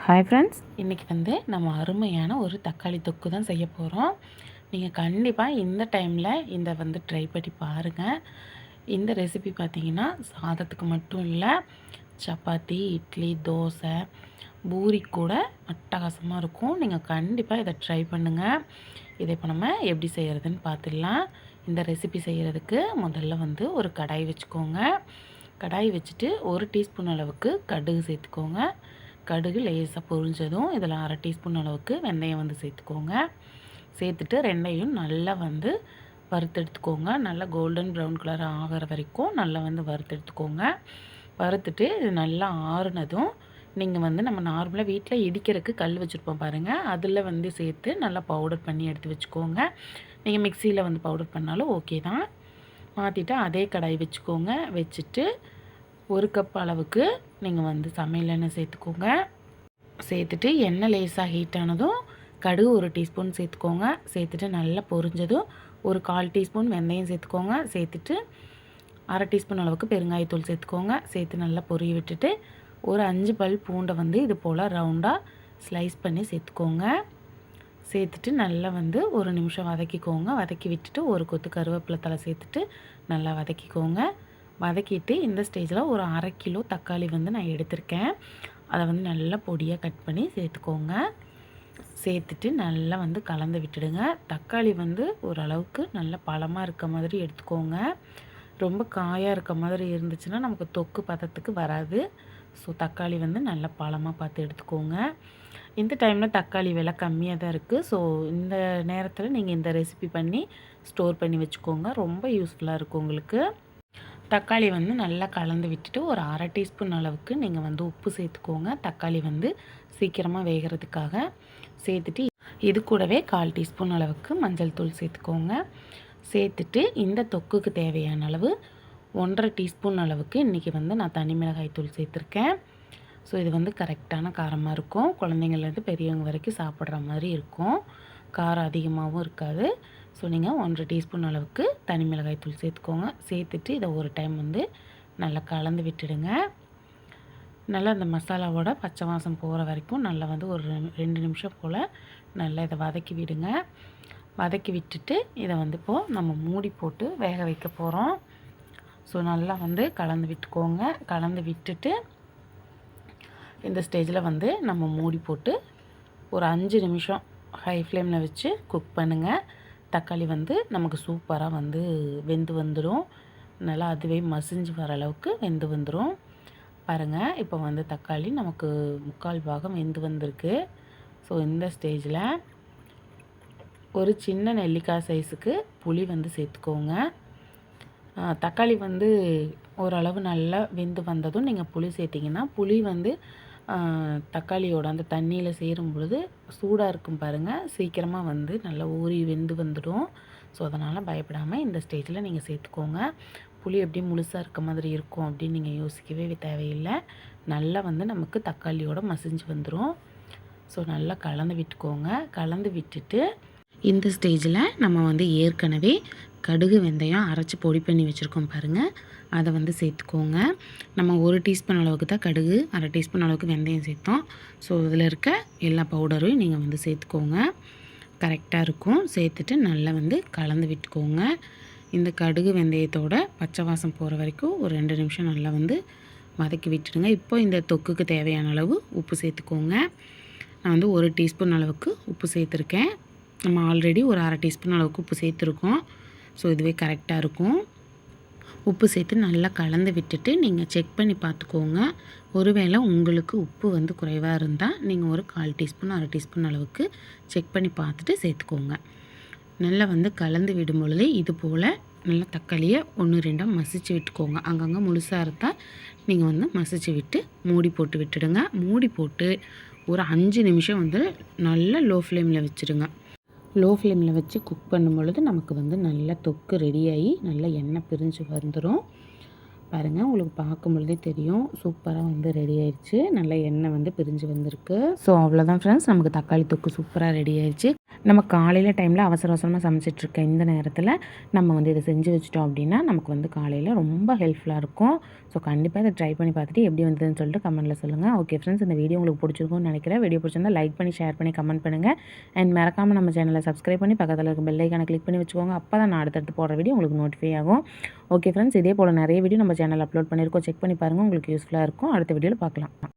Hi friends, இன்றைக்கி நம்ம அருமையான ஒரு தக்காளி தொக்கு தான் செய்ய போகிறோம். நீங்கள் கண்டிப்பாக இந்த டைமில் ட்ரை பண்ணி பாருங்கள். இந்த ரெசிபி பார்த்திங்கன்னா சாதத்துக்கு மட்டும் இல்லை, சப்பாத்தி, இட்லி, தோசை, பூரி கூட அட்டகாசமாக இருக்கும். நீங்கள் கண்டிப்பாக இதை ட்ரை பண்ணுங்கள். இதை இப்போ நம்ம எப்படி செய்கிறதுன்னு பார்த்துடலாம். இந்த ரெசிபி செய்கிறதுக்கு முதல்ல ஒரு கடாய் வச்சுக்கோங்க. கடாய் வச்சுட்டு 1 டீஸ்பூன் அளவுக்கு கடுகு சேர்த்துக்கோங்க. கடுகு லேசாக பொரிஞ்சதும் இதில் 1/2 டீஸ்பூன் அளவுக்கு வெந்தயம் சேர்த்துக்கோங்க. சேர்த்துட்டு ரெண்டையும் நல்லா வறுத்தெடுத்துக்கோங்க. நல்லா கோல்டன் ப்ரௌன் கலர் ஆகிற வரைக்கும் நல்லா வறுத்தெடுத்துக்கோங்க. வறுத்துட்டு இது நல்லா ஆறுனதும் நீங்கள் நம்ம நார்மலாக வீட்டில் இடிக்கிறதுக்கு கல் வச்சுருப்போம் பாருங்கள், அதில் சேர்த்து நல்லா பவுடர் பண்ணி எடுத்து வச்சுக்கோங்க. நீங்கள் மிக்சியில் பவுடர் பண்ணாலும் ஓகே தான். மாற்றிட்டு அதே கடாய் வச்சுக்கோங்க. வச்சுட்டு 1 கப் அளவுக்கு நீங்கள் சமையல் எண்ணெய் சேர்த்துக்கோங்க. சேர்த்துட்டு எண்ணெய் லேசாக ஹீட் ஆனதும் கடுகு 1 டீஸ்பூன் சேர்த்துக்கோங்க. சேர்த்துட்டு நல்லா பொரிஞ்சதும் 1/4 டீஸ்பூன் வெந்தயம் சேர்த்துக்கோங்க. சேர்த்துட்டு 1/2 டீஸ்பூன் அளவுக்கு பெருங்காயத்தூள் சேர்த்துக்கோங்க. சேர்த்து நல்லா பொரிய விட்டுட்டு ஒரு 5 பல் பூண்டை இது போல் ரவுண்டாக ஸ்லைஸ் பண்ணி சேர்த்துக்கோங்க. சேர்த்துட்டு நல்லா 1 நிமிஷம் வதக்கிக்கோங்க. வதக்கி விட்டுட்டு 1 கொத்து கருவேப்பிலை தழை சேர்த்துட்டு நல்லா வதக்கிக்கோங்க. வதக்கிட்டு இந்த ஸ்டேஜில் ஒரு 1/2 கிலோ தக்காளி நான் எடுத்திருக்கேன். அதை நல்லா பொடியாக கட் பண்ணி சேர்த்துக்கோங்க. சேர்த்துட்டு நல்லா கலந்து விட்டுடுங்க. தக்காளி ஓரளவுக்கு நல்ல பழமாக இருக்க மாதிரி எடுத்துக்கோங்க. ரொம்ப காயாக இருக்க மாதிரி இருந்துச்சுன்னா நமக்கு தொக்கு பதத்துக்கு வராது. ஸோ தக்காளி நல்லா பழமாக பார்த்து எடுத்துக்கோங்க. இந்த டைமில் தக்காளி விலை கம்மியாக தான் இருக்குது. ஸோ இந்த நேரத்தில் நீங்கள் இந்த ரெசிபி பண்ணி ஸ்டோர் பண்ணி வச்சுக்கோங்க. ரொம்ப யூஸ்ஃபுல்லாக இருக்கும் உங்களுக்கு. தக்காளி நல்லா கலந்து விட்டுட்டு ஒரு 1/2 டீஸ்பூன் அளவுக்கு நீங்கள் உப்பு சேர்த்துக்கோங்க. தக்காளி சீக்கிரமாக வேகிறதுக்காக. சேர்த்துட்டு இது கூடவே 1/4 டீஸ்பூன் அளவுக்கு மஞ்சள் தூள் சேர்த்துக்கோங்க. சேர்த்துட்டு இந்த தொக்குக்கு தேவையான அளவு 1/2 டீஸ்பூன் அளவுக்கு இன்றைக்கி நான் தனி மிளகாய் தூள் சேர்த்துருக்கேன். ஸோ இது கரெக்டான காரமாக இருக்கும். குழந்தைங்கள்லேருந்து பெரியவங்க வரைக்கும் சாப்பிட்ற மாதிரி இருக்கும். காரம் அதிகமாகவும் இருக்காது. ஸோ நீங்கள் 1/2 டீஸ்பூன் அளவுக்கு தனி மிளகாய் தூள் சேர்த்துக்கோங்க. சேர்த்துட்டு இதை ஒரு டைம் நல்லா கலந்து விட்டுடுங்க. நல்லா அந்த மசாலாவோட பச்சை வாசம் போகிற வரைக்கும் நல்லா ஒரு 2 நிமிஷம் போல் நல்லா இதை வதக்கி விடுங்க. வதக்கி விட்டுட்டு இதை இப்போது நம்ம மூடி போட்டு வேக வைக்க போகிறோம். ஸோ நல்லா கலந்து விட்டுக்கோங்க. கலந்து விட்டுட்டு இந்த ஸ்டேஜில் நம்ம மூடி போட்டு ஒரு 5 நிமிஷம் ஹை ஃப்ளேமில் வச்சு குக் பண்ணுங்கள். தக்காளி நமக்கு சூப்பராக வெந்து வந்துடும். நல்லா அதுவே மசிஞ்சு வர அளவுக்கு வெந்து வந்துடும். பாருங்கள், இப்போ தக்காளி நமக்கு 3/4 பாகம் வெந்து வந்திருக்கு. ஸோ இந்த ஸ்டேஜில் ஒரு சின்ன நெல்லிக்காய் சைஸுக்கு புளி சேர்த்துக்கோங்க. தக்காளி ஓரளவு நல்லா வெந்து வந்ததும் நீங்கள் புளி சேர்த்திங்கன்னா புளி தக்காளியோட அந்த தண்ணியில் சேரும் பொழுது சூடாக இருக்கும் பாருங்கள், சீக்கிரமாக நல்லா ஊறி வெந்து வந்துடும். ஸோ அதனால் பயப்படாமல் இந்த ஸ்டேஜில் நீங்கள் சேர்த்துக்கோங்க. புளி எப்படி முழுசாக இருக்க மாதிரி இருக்கும் அப்படின்னு நீங்கள் யோசிக்கவே தேவையில்லை. நல்லா நமக்கு தக்காளியோட மசிஞ்சு வந்துடும். ஸோ நல்லா கலந்து விட்டுக்கோங்க. கலந்து விட்டுட்டு இந்த ஸ்டேஜில் நம்ம ஏற்கனவே கடுகு வெந்தயம் அரைச்சி பொடி பண்ணி வச்சுருக்கோம் பாருங்கள், அதை சேர்த்துக்கோங்க. நம்ம 1 டீஸ்பூன் அளவுக்கு தான் கடுகு, 1/2 டீஸ்பூன் அளவுக்கு வெந்தயம் சேர்த்தோம். ஸோ இதில் இருக்க எல்லா பவுடரையும் நீங்கள் சேர்த்துக்கோங்க. கரெக்டாக இருக்கும். சேர்த்துட்டு நல்லா கலந்து விட்டுக்கோங்க. இந்த கடுகு வெந்தயத்தோட பச்சை வாசம் போகிற வரைக்கும் ஒரு 2 நிமிஷம் நல்லா வதக்கி விட்டுடுங்க. இப்போ இந்த தொக்குக்கு தேவையான அளவு உப்பு சேர்த்துக்கோங்க. நான் 1 டீஸ்பூன் அளவுக்கு உப்பு சேர்த்துருக்கேன். நம்ம ஆல்ரெடி ஒரு 1/2 டீஸ்பூன் அளவுக்கு உப்பு சேர்த்துருக்கோம். ஸோ இதுவே கரெக்டாக இருக்கும். உப்பு சேர்த்து நல்லா கலந்து விட்டுட்டு நீங்கள் செக் பண்ணி பார்த்துக்கோங்க. ஒருவேளை உங்களுக்கு உப்பு குறைவாக இருந்தால் நீங்கள் ஒரு 1/4 டீஸ்பூன் 1/2 டீஸ்பூன் அளவுக்கு செக் பண்ணி பார்த்துட்டு சேர்த்துக்கோங்க. நல்லா கலந்து விடும் பொழுதே இது போல் நல்லா தக்காளியை 1-2 மசிச்சு விட்டுக்கோங்க. அங்கங்கே முழுசாக இருந்தால் நீங்கள் மசிச்சு விட்டு மூடி போட்டு விட்டுடுங்க. மூடி போட்டு ஒரு 5 நிமிஷம் நல்லா லோ ஃப்ளேமில் வச்சுடுங்க. லோ ஃப்ளேமில் வச்சு குக் பண்ணும் பொழுது நமக்கு நல்லா தொக்கு ரெடியாகி நல்லா எண்ணெய் பிரிஞ்சு வந்துடும். பாருங்கள், உங்களுக்கு பார்க்கும் பொழுதே தெரியும் சூப்பராக ரெடி ஆயிடுச்சு. நல்லா எண்ணெய் பிரிஞ்சு வந்திருக்கு. ஸோ அவ்வளோதான் ஃப்ரெண்ட்ஸ், நமக்கு தக்காளி தொக்கு சூப்பராக ரெடி ஆயிடுச்சு. நம்ம காலையில் டைமில் அவசர அவசரமாக சமைச்சிட்ருக்க இந்த நேரத்தில் நம்ம வந்து இதை செஞ்சு வச்சிட்டோம் அப்படின்னா நமக்கு வந்து காலையில் ரொம்ப ஹெல்ப்ஃபுல்லாக இருக்கும். ஸோ கண்டிப்பாக இதை ட்ரை பண்ணி பார்த்துட்டு எப்படி வந்ததுன்னு சொல்லிட்டு கமெண்ட்டில் சொல்லுங்கள். ஓகே ஃப்ரெண்ட்ஸ், இந்த வீடியோ உங்களுக்கு பிடிச்சிருக்கும்னு நினைக்கிறேன். வீடியோ பிடிச்சிருந்தா லைக் பண்ணி ஷேர் பண்ணி கமெண்ட் பண்ணுங்கள். அண்ட் மறக்காமல் நம்ம சேனலை சப்ஸ்கிரைப் பண்ணி பக்கத்தில் இருக்க பெல் ஐக்கானை கிளிக் பண்ணி வச்சுக்கோங்க. அப்போ தான் நான் அடுத்தடுத்து போடுற வீடியோ உங்களுக்கு நோட்டிஃபை ஆகும். ஓகே ஃப்ரெண்ட்ஸ், இதே போல் நிறைய வீடியோ நம்ம சேனல் அப்லோட் பண்ணியிருக்கோம். செக் பண்ணி பாருங்கள், உங்களுக்கு யூஸ்ஃபுல்லாக இருக்கும். அடுத்த வீடியோவில் பார்க்கலாம்.